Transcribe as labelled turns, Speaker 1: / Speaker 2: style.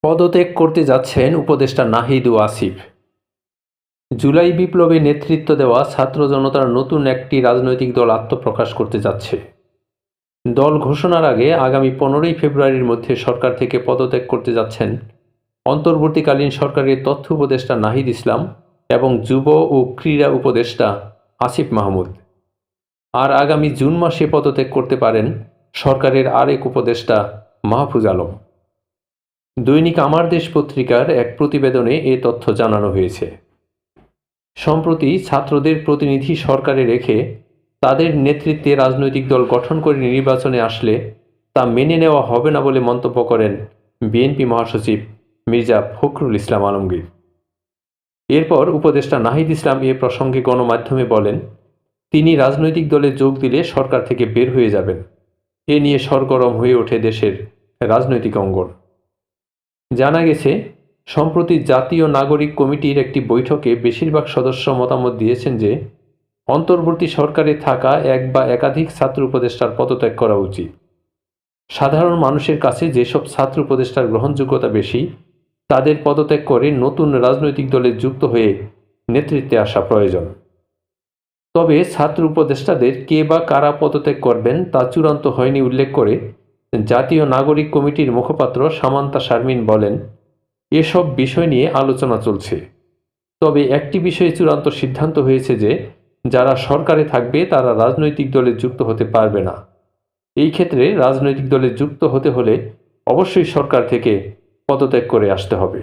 Speaker 1: পদত্যাগ করতে যাচ্ছেন উপদেষ্টা নাহিদ ও আসিফ। জুলাই বিপ্লবে নেতৃত্ব দেওয়া ছাত্র জনতার নতুন একটি রাজনৈতিক দল আত্মপ্রকাশ করতে যাচ্ছে। দল ঘোষণার আগে আগামী 15ই ফেব্রুয়ারির মধ্যে সরকার থেকে পদত্যাগ করতে যাচ্ছেন অন্তর্বর্তীকালীন সরকারের তথ্য উপদেষ্টা নাহিদ ইসলাম এবং যুব ও ক্রীড়া উপদেষ্টা আসিফ মাহমুদ। আর আগামী জুন মাসে পদত্যাগ করতে পারেন সরকারের আরেক উপদেষ্টা মাহফুজ আলম। দৈনিক আমার দেশ পত্রিকার এক প্রতিবেদনে এ তথ্য জানানো হয়েছে। সম্প্রতি ছাত্রদের প্রতিনিধি সরকারে রেখে তাদের নেতৃত্বে রাজনৈতিক দল গঠন করে নির্বাচনে আসলে তা মেনে নেওয়া হবে না বলে মন্তব্য করেন বিএনপি মহাসচিব মির্জা ফখরুল ইসলাম আলমগীর। এরপর উপদেষ্টা নাহিদ ইসলাম এ প্রসঙ্গে গণমাধ্যমে বলেন, তিনি রাজনৈতিক দলে যোগ দিলে সরকার থেকে বের হয়ে যাবেন। এ নিয়ে সরগরম হয়ে ওঠে দেশের রাজনৈতিক অঙ্গন। জানা গেছে, সম্প্রতি জাতীয় নাগরিক কমিটির একটি বৈঠকে বেশিরভাগ সদস্য মতামত দিয়েছেন যে অন্তর্বর্তী সরকারে থাকা এক বা একাধিক ছাত্র উপদেষ্টার পদত্যাগ করা উচিত। সাধারণ মানুষের কাছে যেসব ছাত্র উপদেষ্টার গ্রহণযোগ্যতা বেশি, তাদের পদত্যাগ করে নতুন রাজনৈতিক দলে যুক্ত হয়ে নেতৃত্বে আসা প্রয়োজন। তবে ছাত্র উপদেষ্টাদের কে বা কারা পদত্যাগ করবেন তা চূড়ান্ত হয়নি উল্লেখ করে জাতীয় নাগরিক কমিটির মুখপাত্র সামান্তা শারমিন বলেন, এসব বিষয় নিয়ে আলোচনা চলছে। তবে একটি বিষয়ে চূড়ান্ত সিদ্ধান্ত হয়েছে যে যারা সরকারে থাকবে তারা রাজনৈতিক দলে যুক্ত হতে পারবে না। এই ক্ষেত্রে রাজনৈতিক দলে যুক্ত হতে হলে অবশ্যই সরকার থেকে পদত্যাগ করে আসতে হবে।